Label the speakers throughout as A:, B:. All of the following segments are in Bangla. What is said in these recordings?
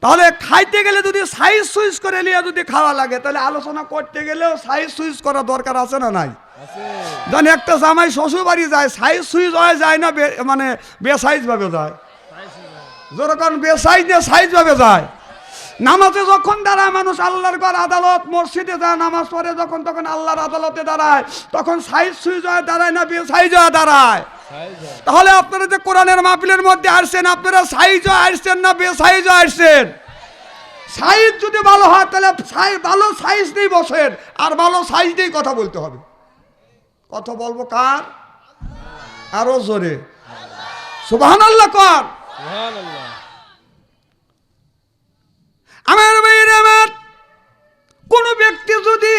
A: তাহলে খাইতে গেলে যদি সাইজ সুইজ করে নিয়ে যদি খাওয়া লাগে, তাহলে আলোচনা করতে গেলেও সাইজ সুইজ করা দরকার আছে না নাই? জানি একটা জামাই শ্বশুর বাড়ি যায়, সাইজ সুইজ হয়ে যায় না, মানে বেসাইজ ভাবে যায়, যেরকম বেসাইজ দিয়ে সাইজ ভাবে যায়। নামাজে যখন দাঁড়ায় মানুষ, আল্লাহর ঘর আদালত মসজিদে যায় নামাজ পড়ে যখন, তখন আল্লাহর আদালতে দাঁড়ায়, তখন সাইজ সুইজ হয়ে দাঁড়ায় না বেসাইজ হয়ে দাঁড়ায়? তাহলে আপনারা যে কোরআনের মাহফিলের মধ্যে আসছেন, আপনারা সাইজ আসছেন না বেসাইজ আসছেন? সাইজ যদি ভালো হয় তাহলে ভালো সাইজ নেই বসেন, আর ভালো সাইজ নেই কথা বলতে হবে। কথা বলবো কার? আরো জোরে সুবহানাল্লাহ কর। আমার ভাইয়ের আমার, কোন ব্যক্তি যদি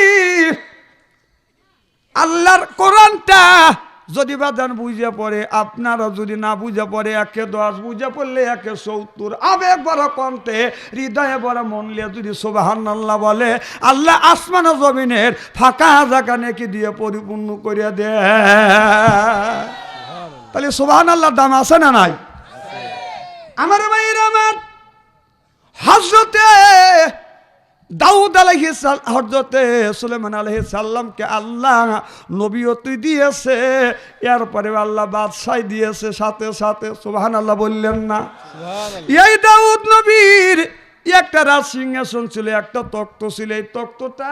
A: আল্লাহর কোরআনটা যদি বাদান বুঝে পড়ে, আপনারা যদি না বুঝে পড়ে, 1-10 বুঝে পড়লে 1-70, আবেগ বড় কণ্ঠে হৃদয়ে বড় মন লিয়ে যদি সুবহানাল্লাহ বলে, আল্লাহ আসমান ও জমিনের ফাঁকা জায়গা নেকি দিয়ে পরিপূর্ণ করে দেয়। তাহলে সুবহানাল্লাহর দাম আছে না নাই? আমার ভাইয়ের আমার, হযরতে দাউদ আলাইহিস সালাম, হযরতে সুলাইমান আলাইহিস সালামকে আল্লাহ নবীয়তি দিয়েছে, এরপরে আল্লাহ বাদশাহী দিয়েছে সাথে সাথে। সুবহানাল্লাহ বললেন না? এই দাউদ নবীর একটা রাজ সিংহাসন ছিল, একটা তক্ত ছিল। এই তক্তটা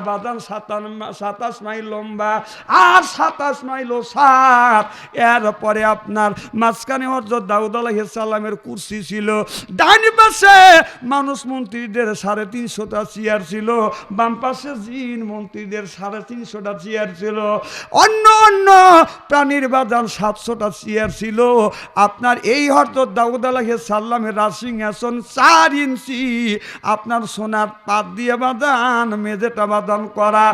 A: বাদান 27 মাইল লম্বা আর 27 মাইল সাত। এরপরে আপনার মাঝখানে হযরত দাউদ আলাইহিস সালামের কুরসি ছিল, ডান পাশে মানুষ মন্ত্রীদের 350টা চেয়ার ছিল, বাম পাশে জিন মন্ত্রীদের 350টা চেয়ার ছিল, অন্য অন্য প্রাণীর বাদান 700টা চেয়ার ছিল। আপনার এই হযরত দাউদ আলাইহিস সালামের রাজ সিংহাসন 4 ইঞ্চি আপনার সোনার পাত দিয়ে বাদান, মেঝেটা বাদান করা।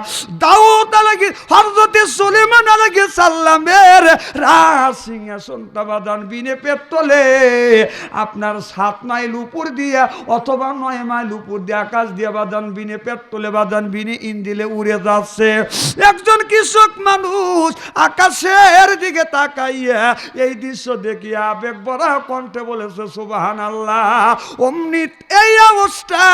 A: দাউদ আলাইহিস, হযরত সুলাইমান আলাইহিস সালামের রাজ সিংহাসনটা বাদান বিনে পেট্রোলে আপনার 7 মাইল উপর দিয়ে অথবা 9 মাইল উপর দিয়ে আকাশ দিয়ে বাদান বিনে পেট্রোলে বাদান বিনে ইঞ্জিলে উড়ে যাচ্ছে। একজন কৃষক মানুষ আকাশের দিকে তাকাইয়া এই দৃশ্য দেখিয়া আবেগ ভরা কণ্ঠে বলেছে সুবহানাল্লাহ। অমনি এই অবস্থা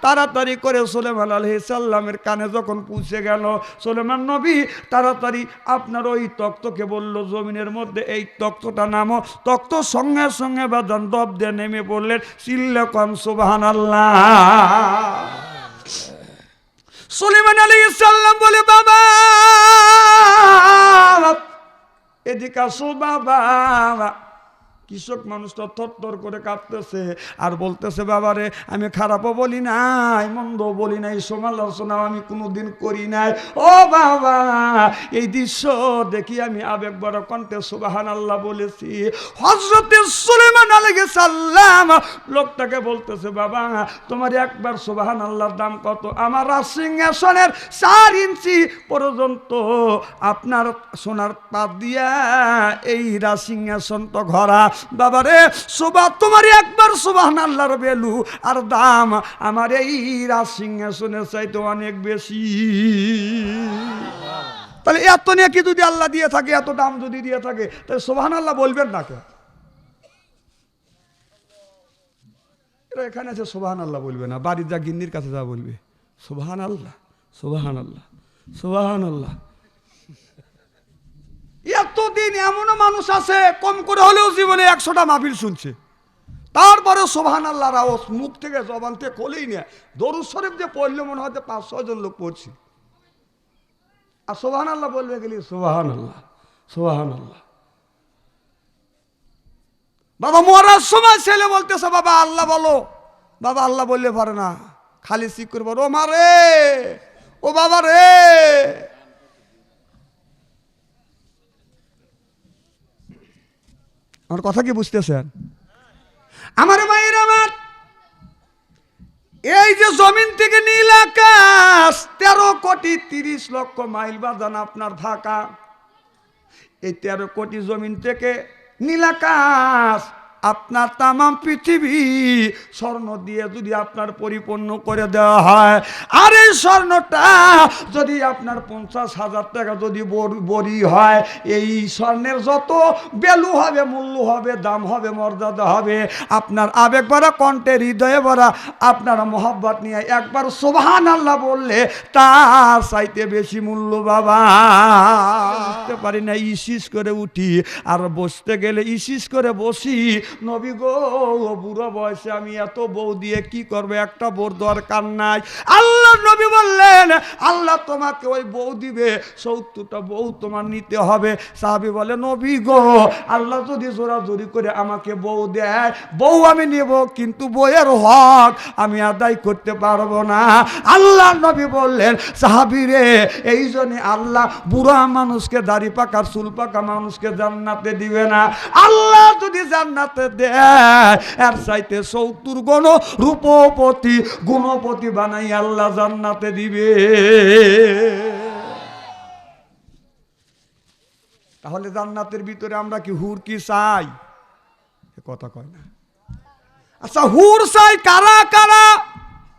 A: তাড়াতাড়ি করে সুলাইমান আলাইহিস সালামের কানে যখন পৌঁছে গেল, সুলাইমান নবী তাড়াতাড়ি আপনার ওই তক্তকে বলল, জমিনের মধ্যে এই তক্তটা নামো। তক্ত সঙ্গে সঙ্গে বাদান দব দিয়ে নেমে পড়লেন। চিল্লা কম সুবহানাল্লাহ। সুলাইমান আলাইহিস সালাম বলে, বাবা এদিকে আসো বাবা। কৃষক মানুষটা থরথর করে কাঁপতেছে আর বলতেছে, বাবারে আমি খারাপও বলি নাই, মন্দও বলি নাই, সমালোচনাও আমি কোনোদিন করি নাই। ও বাবা, এই দৃশ্য দেখি আমি আবেগ বড় কণ্ঠে সুবহানাল্লাহ বলেছি। হযরত সুলাইমান আলাইহিস সালাম লোকটাকে বলতেছে, বাবা তোমার একবার সুবহানাল্লাহর দাম কত? আমার রাজ সিংহাসনের 4 ইঞ্চি পর্যন্ত আপনার সোনার পাত দিয়া এই রাজ সিংহাসন তো ঘরা। বাবারে তোমার একবার সুবহানাল্লাহর ভ্যালু আর দাম আমার এই রাজ সিংহাসনের চাইতে অনেক বেশি। তাহলে এত নিয়ে কি যদি আল্লাহ দিয়ে থাকে, এত দাম যদি দিয়ে থাকে, তাহলে সুবহানাল্লাহ বলবেন না কেন? এরা এখানে আছে সুবহানাল্লাহ বলবে না, বাড়ির যা গিন্নির কাছে যা বলবে সুবহানাল্লাহ সুবহানাল্লাহ সুবহানাল্লাহ। এতদিন এমনও মানুষ আছে কম করে হলেও জীবনে 100টা মাহফিল শুনছে, তারপরে সুবহানাল্লাহর আওয়াজ মুখ থেকে জবান থেকে খোলেই না। দরুদ শরীফ যে পড়লে মনে হয় 5-6 জন লোক পড়ছি, আর সুবহানাল্লাহ বলবে গেলি সুবহানাল্লাহ সুবহানাল্লাহ। বাবা মরার সময় ছেলে বলতেছে, বাবা আল্লাহ বলো। বাবা আল্লাহ বললে পারে না, খালি চিক করে বলো, ও মা রে, ও বাবা রে। আমার কথা কি বুঝতেছেন? আমার মায়ের আমার, এই যে জমিন থেকে নীল আকাশ 13 কোটি 30 লক্ষ মাইল বাদান আপনার ঢাকা, এই 13 কোটি জমিন থেকে নীল আকাশ আপনার তামাম পৃথিবী স্বর্ণ দিয়ে যদি আপনার পরিপূর্ণ করে দেওয়া হয়, আর এই স্বর্ণটা যদি আপনার 50,000 টাকা যদি বড়ি হয়, এই স্বর্ণের যত ভ্যালু হবে, মূল্য হবে, দাম হবে, মর্যাদা হবে, আপনার আবেগ ভরা কণ্ঠে, হৃদয়ে ভরা আপনার মহব্বত নিয়ে একবার সুবহানাল্লাহ বললে তার চাইতে বেশি মূল্য বাবা। বুঝতে পারি না, ইসিস করে উঠি আর বসতে গেলে ইসিস করে বসি। নবী গো, বুড়ো বয়সে আমি এত বউ দিয়ে কি করবো, একটা বউর দরকার নাই। আল্লাহ নবী বললেন, আল্লাহ তোমাকে ওই বউ দিবে, 70টা বউ তোমার নিতে হবে। সাহাবী বলে, নবী গো, আল্লাহ যদি জোরাজোরি করে আমাকে বউ দেয়, বউ আমি নেব, কিন্তু বউয়ের হক আমি আদায় করতে পারবো না। আল্লাহ নবী বললেন, সাহাবী রে, এই জন্য আল্লাহ বুড়া মানুষকে, দাড়ি পাকা চুল পাকা মানুষকে জান্নাতে দিবে না। আল্লাহ যদি জান্নাতে দেয়, এর চাইতে 70 গুণ রূপপতি গুণপতি বানাই আল্লাহ জান্নাতে দিবে। তাহলে জান্নাতের ভিতরে আমরা কি হুর কি চাই? কথা কয় না। আচ্ছা, হুর চাই কারা কারা?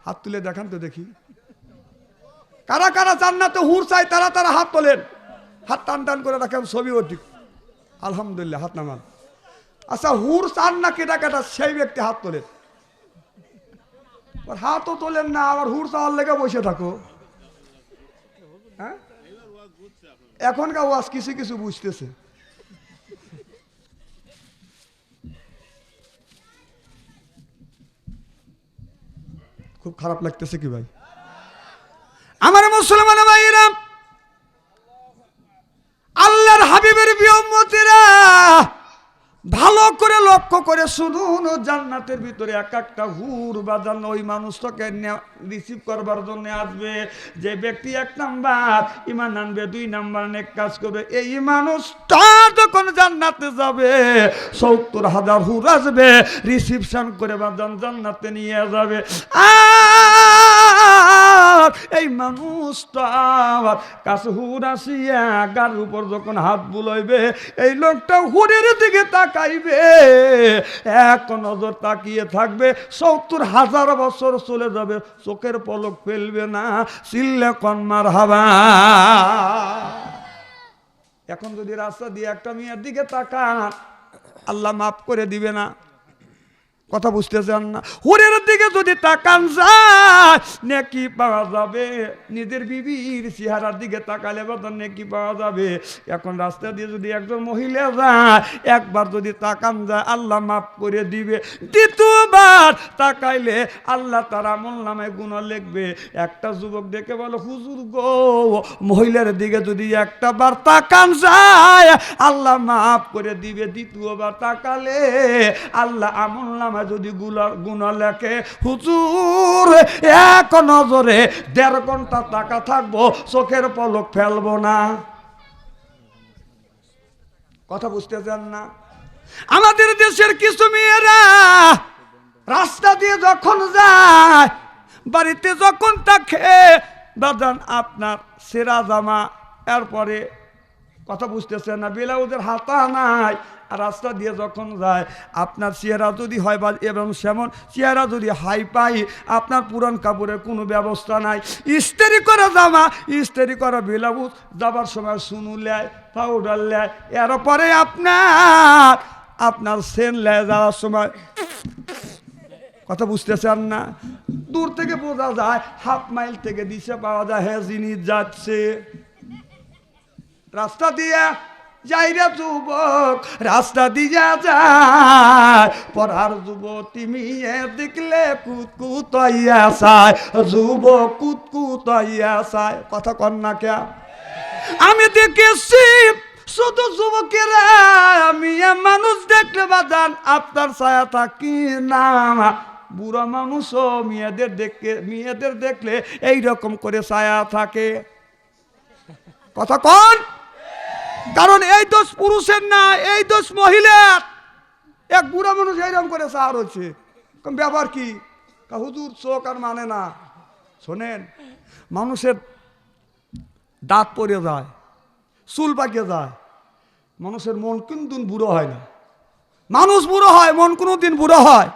A: হাত তুলে দেখান তো দেখি, কারা কারা জান্নাতে হুর চাই? তারা তারা হাত তোলেন, হাত টান টান করে রাখেন, ছবি ওটি। আলহামদুলিল্লাহ, হাত নামান। আচ্ছা, হুর চান না কেটা কেটা, সেই ব্যক্তি হাত তোলেন। হাতও তোলেন না, আবার হুর চাওয়ার লেগে বসে থাকো। হ্যাঁ, এখনকার ওয়াজ কিছু কিছু বুঝতেছে। খুব খারাপ লাগতেছে কি ভাই? আমার মুসলমান ভাইরা, আল্লাহর হাবিবের প্রিয় উম্মতিরা, ভালো করে লক্ষ্য করে শুনুন। জান্নাতের ভিতরে এক একটা হুর বাজান ওই মানুষটাকে রিসিভ করবার জন্য আসবে। যে ব্যক্তি 1 নাম্বার ঈমান আনবে, 2 নাম্বার নেক কাজ করবে, এই মানুষটা যখন জান্নাতে যাবে, 70,000 হুর আসবে, রিসিপশন করে বাজান জান্নাতে নিয়ে যাবে। এই মানুষটা কাছে হুর আসিয়া গার উপর যখন হাত বুলাইবে, এই লোকটা হুরের দিকে তাকাইবে, এক নজর তাকিয়ে থাকবে। 70,000 বছর চলে যাবে, চোখের পলক ফেলবে না। চিল্লা কোন মারহাবা। এখন যদি রাস্তা দিয়ে একটা মেয়ের দিকে তাকান, আল্লাহ মাফ করে দিবে না? কথা বুঝতেছেন না? হুরের দিকে যদি তাকান যায়, নেকি পাওয়া যাবে। নিজের বিবির চেহারার দিকে তাকালে বাবা নেকি পাওয়া যাবে। এখন রাস্তা দিয়ে যদি একজন মহিলা যায়, একবার যদি তাকান যায়, আল্লাহ মাফ করে দিবে। দ্বিতীয়বার তাকাইলে আল্লাহ তার আমলনামায় গুনাহ লিখবে। একটা যুবক দেখে বলো, হুজুর গো, মহিলার দিকে যদি একটা বার তাকান যায়, আল্লাহ মাফ করে দিবে। দ্বিতীয়বার তাকালে আল্লাহ আমলনামায় যদি গুনাহ লেখে। হুজুর, এক নজরে 1.5 ঘন্টা তাকা থাকবো, চোখের পলক ফেলবো না। কথা বুঝতেছেন না? আমাদের দেশের কিছু মেয়েরা রাস্তা দিয়ে যখন যায়, বাড়িতে যখন থাকে, বাজান আপনার সেরা জামা, এরপরে কথা বুঝতেছেন না, ব্লাউজের হাতা নাই, আর রাস্তা দিয়ে যখন যায়, আপনার চেহারা যদি হয় বা এবং সেমন চেহারা যদি হাই পাই, আপনার পুরান কাপড়ের কোনো ব্যবস্থা নাই। ইস্ত্রি করা জামা, ইস্ত্রি করা ব্লাউজ, যাবার সময় সুনু লেয়, পাউডার লেয়, এরপরে আপনার সেন লেয় যাওয়ার সময়। কথা বুঝতেছেন না? দূর থেকে বোঝা যায়, 1/2 মাইল থেকে দিশে পাওয়া যায়, হ্যাঁ জিনিস যাচ্ছে। রাস্তা দিয়ে যাইরা যুবক, রাস্তা দিয়া যায়, পড়ার যুবতী মেয়ে দেখলে কুতকুতাইয়া চায়, যুবক কুতকুতাইয়া চায়। কথা কন না কে? আমি দেখেছি শুধু যুবকেরা, মেয়ে মানুষ দেখলে বাজান আপনার ছায়া থাকি না। বুড়া মানুষও মেয়েদের দেখলে এইরকম করে ছায়া থাকে। কথা কন? কারণ এই দোষ পুরুষের না, এই দোষ মহিলার। এক বুড়া মানুষ এইরকম করে সার হচ্ছে, ব্যাপার কি? হুজুর চোখ আর মানে না। শোনেন, মানুষের দাঁত পড়ে যায়, চুল পাকে যায়, মানুষের মন কিন্তু বুড়ো হয় না। মানুষ বুড়ো হয়, মন কোনোদিন বুড়ো হয়?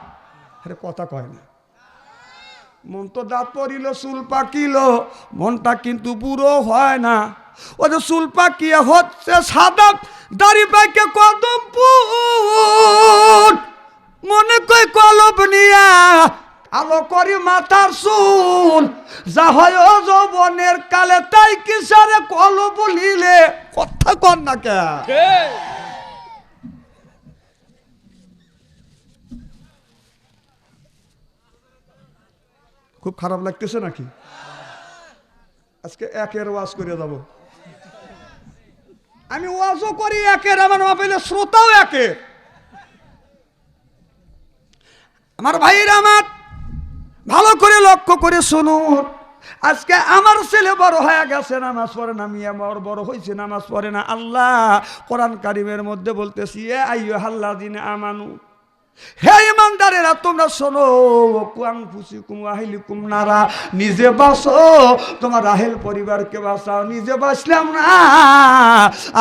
A: আরে কথা কয় না। মন তো দাঁত পড়িল, চুল পাকিল, মনটা কিন্তু বুড়ো হয় না। ও যে চুল পাকিয়ে হচ্ছে সাদা, দাড়ি পাইকে কদম ফুট, মনে কই কলব নিয়া আলো করি মাথার চুল, যা হয় যৌবনের কালে তাই কি সারে কলব লিলে। কথা কর না কে? খুব খারাপ লাগতেছে নাকি? আজকে একের ওয়াজ করে যাব। আমি ওয়াজও করি একের, আমার মাহফিলে শ্রোতাও একের। আমার ভাইরা আমার ভালো করে লক্ষ্য করে শুনুন। আজকে আমার ছেলে বড় হয়ে গেছে, নামাজ পড়ে না। মিয়া আমার বড় হয়েছে, নামাজ পড়ে না। আল্লাহ কোরআন কারিমের মধ্যে বলতেছি, এ আইয়ুহাল্লাযীনা আমানু, হে ইমানদারেরা তোমরা শোনো, কুআনফুসিকুম ওয়া আহলিকুম নারা, নিজে বাঁচো, তোমার আহেল পরিবারকে বাঁচাও। নিজে বাঁচলাম না,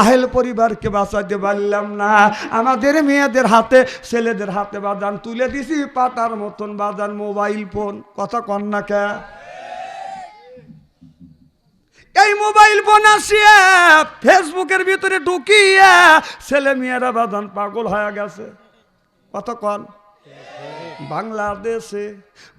A: আহেল পরিবারকে বাঁচাতে পারলাম না। আমাদের মেয়েদের হাতে, ছেলেদের হাতে বাজান তুলে দিছি পাতার মতন বাজান মোবাইল ফোন। কথা কন না কে? এই মোবাইল ফোন আসিয়া ফেসবুকের ভিতরে ঢুকিয়া ছেলে মেয়েরা বাজান পাগল হয়ে গেছে। কথা কন?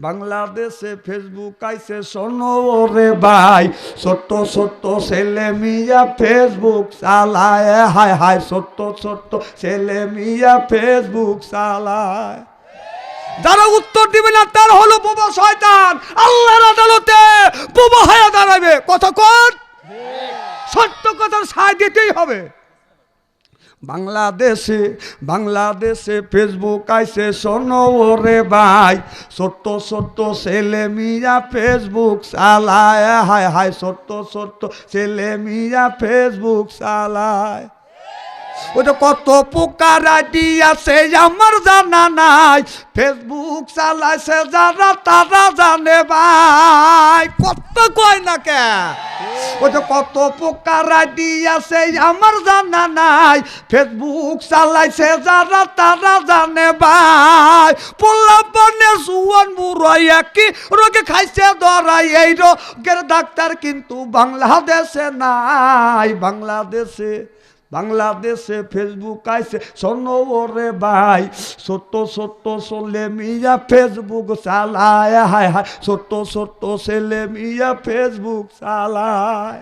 A: বাংলাদেশে ফেসবুক আইছে, শোনো রে ভাই, ছোট্ট ছোট্ট ছেলে মিয়া ফেসবুক চালায়। হায় হায়, ছোট্ট ছোট্ট ছেলে মিয়া ফেসবুক চালায়। যারা উত্তর দিবে না তার হলো বোবা শয়তান, আল্লাহর আদালতে বোবা হয়ে দাঁড়াবে। কথা কন? সত্য কথার সায় দিতেই হবে। বাংলাদেশে ফেসবুক আইছে, শোনো রে ভাই, ছোট্ট ছোট্ট ছেলে মিয়া ফেসবুক চালায়। হায় হায়, ছোট্ট ছোট্ট ছেলে মিয়া ফেসবুক চালায়। ওটা কত প্রকার আইডি আছে আমার জানা নাই, ফেসবুক চালাইছে যারা তারা জানে ভাই। কত কয় না কে? ওটা কত প্রকার আইডি আছে আমার জানা নাই, ফেসবুক চালাইছে যারা তারা জানে ভাই। পোলা বনে সুয়ান বুড়াই একই রোগে খাইছে ধরাই, এই রোগের ডাক্তার কিন্তু বাংলাদেশে নাই। বাংলাদেশে ফেসবুক আইছে, শোনো রে ভাই, ছোট্ট ছোট্ট ছেলে মিয়া ফেসবুক চালায়। হায় হায়, ছোট্ট ছোট্ট ছেলে মিয়া ফেসবুক চালায়।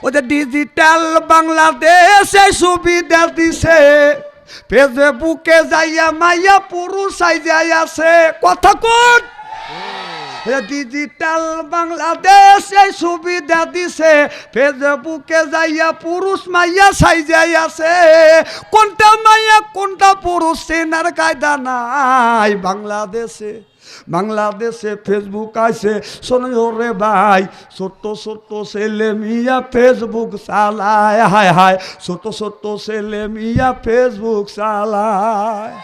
A: ওদের ডিজিটাল বাংলাদেশে সুবিধা দিছে, ফেসবুকে যাইয়া মাইয়া পুরুষ সাইজাই আছে। কথা কোন? ডিজিটাল বাংলাদেশ এই সুবিধা দিছে, ফেসবুকে যাইয়া পুরুষ মাইয়া সাইজাই আছে। কোনটা মাইয়া কোনটা পুরুষ চেনার কায়দা নাই। বাংলাদেশে ফেসবুক আছে, শোনো রে ভাই, ছোট্ট ছোট্ট ছেলে মিয়া ফেসবুক চালায়। হায় হায়, ছোট্ট ছোট্ট ছেলে মিয়া ফেসবুক চালায়।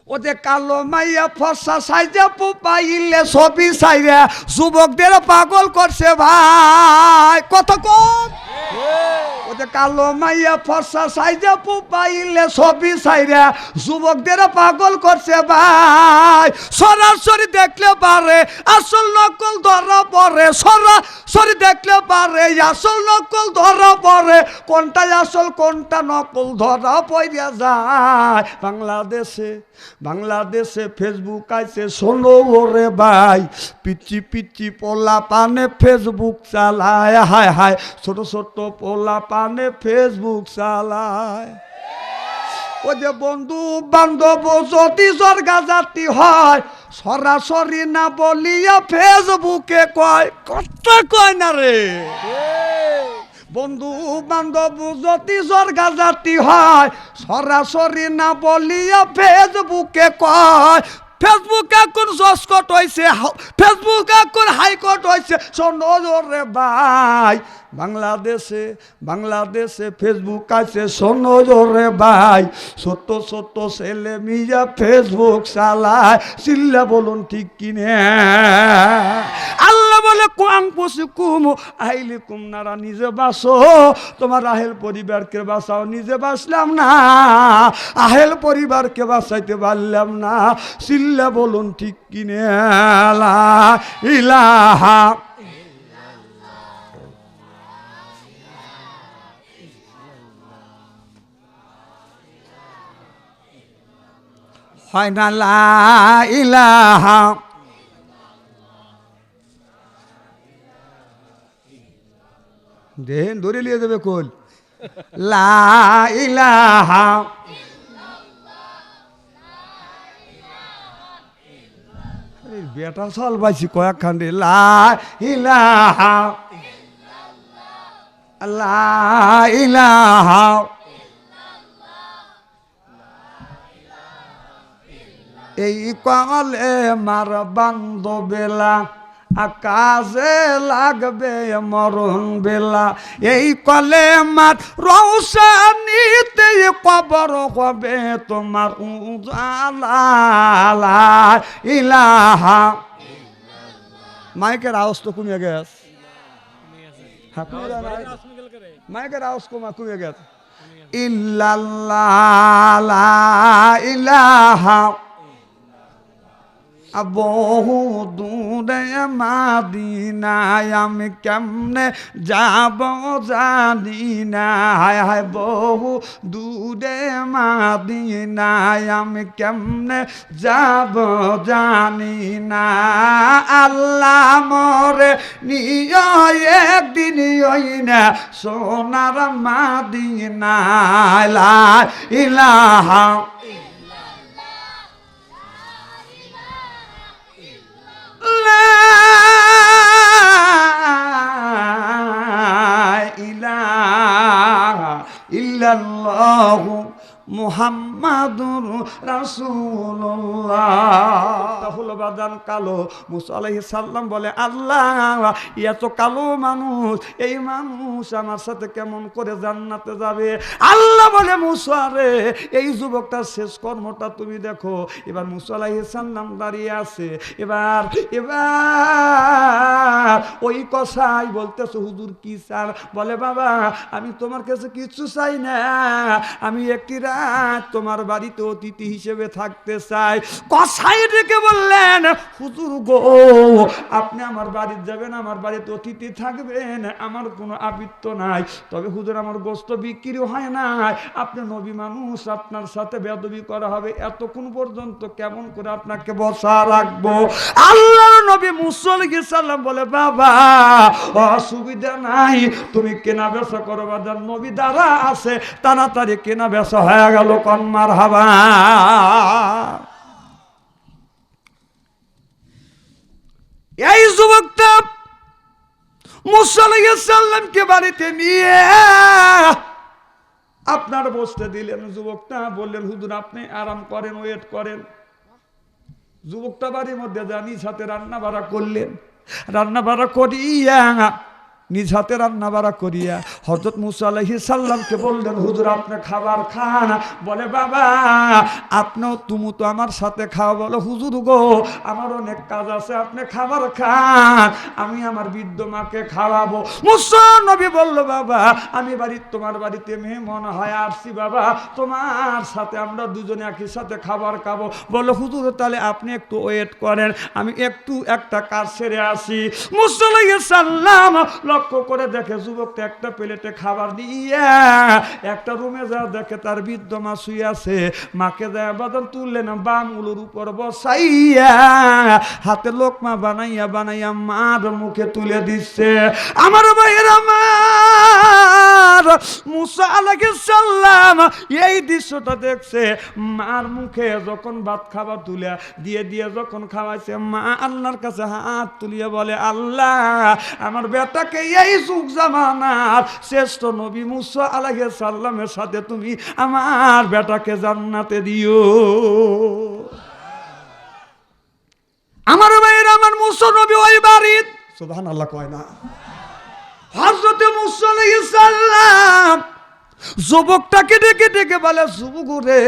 A: ও যে কালো মাইয়া ফর্সা সাইজা পাইলে ছবি সাইরা যুবকদের পাগল করছে ভাই। কত কম? ও যে কালো মাইয়া ফর্সা সাইজা পাইলে ছবি সাইরা যুবকদের পাগল করছে ভাই। সরাসরি দেখলে পারে আসল নকল ধরা পড়ে, সরাসরি দেখলে পারে আসল নকল ধরা পড়ে, কোনটা আসল কোনটা নকল ধরা পড়িয়া যায়। বাংলাদেশে ফেসবুক আইছে, শোনো রে ভাই, পিচ্ছি পিচ্ছি পোলা পানে ফেসবুক চালায়। হায় হায়, ছোট ছোট পোলা পানে ফেসবুক চালায়। ও যে বন্ধু বান্ধব যদি স্বর্গা জাতি হয়, সরাসরি না বলিয়া ফেসবুকে কয়। কথা কয় না রে? বন্ধু বান্ধব যদি স্বর্গা জাতি হয়, সরাসরি না বলিয়া ফেসবুকে কয়। ফেসবুক এখন জসকট হয়েছে, ফেসবুক এখন হাইকোর্ট হয়েছে। শোনো রে ভাই, বাংলাদেশে ফেসবুক আছে, শোনো রে ভাই, ছোট্ট ছোট্ট ছেলে মিয়া ফেসবুক চালায়। চিল্লা বলুন ঠিক কিনে? আল্লাহ বলে আনফুসিকুম আহলিকুম নারা, নিজে বাঁচো, তোমার আহেল পরিবারকে বাঁচাও। নিজে বাঁচলাম না, আহেল পরিবারকে বাঁচাইতে পারলাম না। চিল্লা বলুন ঠিক কিনে। লা ইলাহা হয় না, লা ইলাহা দেন ধরে নিয়ে যাবে কোল। লা ইলাহা বেটা চল পাইছি কয়েক খান্ডে। লা ইলাহা লা ইলাহা এই কলে মার বান্ধবেলা আকাশে লাগবে মরণ বেলা। এই কলে মার রৌশানিতে কবর হবে তোমার উজালা। ইলাহা মাইকের আওয়াজ তো কমে গেছে। মাইকের আওয়াজ কমে গেছে। ইল্লাল্লাহ ইলাহা বহু দূরে মাদিনায় আমি কেমনে যাব জানি না। হায় হায় বহু দূরে মাদিনায় আমি কেমনে যাব জানি না। আল্লাহ মরে নিয়ে একদিন ওই না সোনার মাদিনায়। লা ইলাহা ইল্লাল্লাহু মুহাম্মাদুর রাসূলুল্লাহ। হলো বাদান কালো। মুসা আলাইহিস সালাম বলে, আল্লাহ এত কালো মানুষ, এই মানুষ আমার সাথে কেমন করে জান্নাতে যাবে? আল্লাহ বলে, মুসা রে, এই যুবকটার শেষ কর্মটা তুমি দেখো। এবার মুসা আলাইহিস সালাম দাঁড়িয়ে আছে। এবার ওই কসাই বলতেছে, হুজুর কি চান? বলে, বাবা আমি তোমার কাছে কিছু চাই না, আমি একটি রাত তোমার বাড়িতে অতিথি হিসেবে থাকতে চাই। কসাই ডেকে বললেন, হুজুর গো, আপনি আমার বাড়িতে যাবেন, আমার বাড়িতে অতিথি থাকবেন, আমার কোনো আবৃত্ত নাই, তবে হুজুর আমার গোস্ত বিক্রি হয় না, আপনি নবী মানুষ, আপনার সাথে বেয়াদবি করা হবে, এতক্ষণ পর্যন্ত কেমন করে আপনাকে বসা রাখবো? আল্লাহর নবী মুসা আলাইহিস সালাম বলে, বাবা অসুবিধা নাই, তুমি কেনা বেচা করো। বাজার নবী দ্বারা আছে, তাড়াতাড়ি কেনা বেচা হয়ে গেল। কোন মারহাবা। এই যুবকটা মুসা আলাইহিস সালামকে বাড়িতে নিয়ে আপনার বসতে দিলেন। যুবকটা বললেন, হুজুর আপনি আরাম করেন, ওয়েট করেন। যুবকটা বাড়ির মধ্যে যা নিজ হাতে রান্না বাড়া করলেন। রান্না বাড়া করিয়া নিজ হাতে রান্না বাড়া করিয়া হযরত মুসা আলাইহিস সালামকে বললেন, হুজুর আপনি খাবার খান। বলে, বাবা আপনিও তুমি তো আমার সাথে খাও। বলো, হুজুর গো, আমার অনেক কাজ আছে, আপনি খাবার খান, আমি আমার বৃদ্ধ মাকে খাওয়াবো। মুসা নবী বলল, বাবা আমি তোমার বাড়িতে মেহমান হয়ে আসছি, বাবা তোমার সাথে আমরা দুজনে একই সাথে খাবার খাবো। বলো, হুজুর তাহলে আপনি একটু ওয়েট করেন, আমি একটু একটা কাজ সেরে আসি। মুসা আলাইহিস সালাম লক্ষ্য করে দেখে যুবকটা একটা প্লেটে খাবার দিয়ে একটা রুমে যা দেখে তার বৃদ্ধ মা শুয়ে আছে। মাকে দেয় বাদন তুললেন, বাম উলুর উপর বসাইয়া হাতে লোকমা বানাইয়া বানাইয়া মার মুখে তুলে দিচ্ছে। আমার ভাইয়ের আমার মুসা আলাইহিস সালাম এই দৃশ্যটা দেখছে। মার মুখে যখন ভাত খাবার তুলে দিয়ে দিয়ে যখন খাওয়াইছে, মা আল্লাহর কাছে হাত তুলিয়ে বলে, আল্লাহ আমার বেটাকে এই যুগ জামানার শ্রেষ্ঠ নবী মুসা আলাইহিস সালামের সাথে তুমি আমার বেটাকে জান্নাতে দিও। আমার ভাইয়ের আমার মুসা নবী ওই বাড়ির, সুবহানাল্লাহ কয় না, হযরত মুসা আলাইহিস সালাম যুবকটাকে ডেকে ডেকে বলে, যুবক রে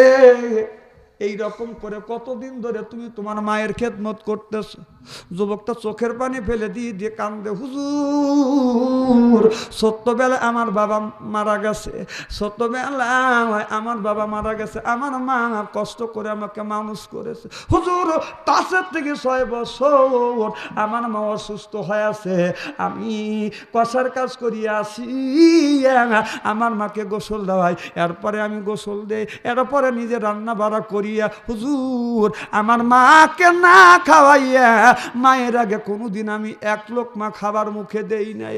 A: এই রকম করে কতদিন ধরে তুমি তোমার মায়ের খেদমত করতেছ? যুবকটা চোখের পানি ফেলে দিয়ে কান্দে, হুজুর ছোট্টবেলায় আমার বাবা মারা গেছে, ছোট্টবেলায় আমার বাবা মারা গেছে, আমার মা কষ্ট করে আমাকে মানুষ করেছে হুজুর, 5 থেকে 6 বছর আমার মা অসুস্থ হয়ে আছে, আমি কষার কাজ করিয়া আসি, আমার মাকে গোসল দেওয়াই, এরপরে আমি গোসল দেই, এরপরে নিজে রান্না বাড়া করিয়া হুজুর আমার মাকে না খাওয়াইয়া মায়ের আগে কোনোদিন আমি 1 লোকমা খাবার মুখে দেই নাই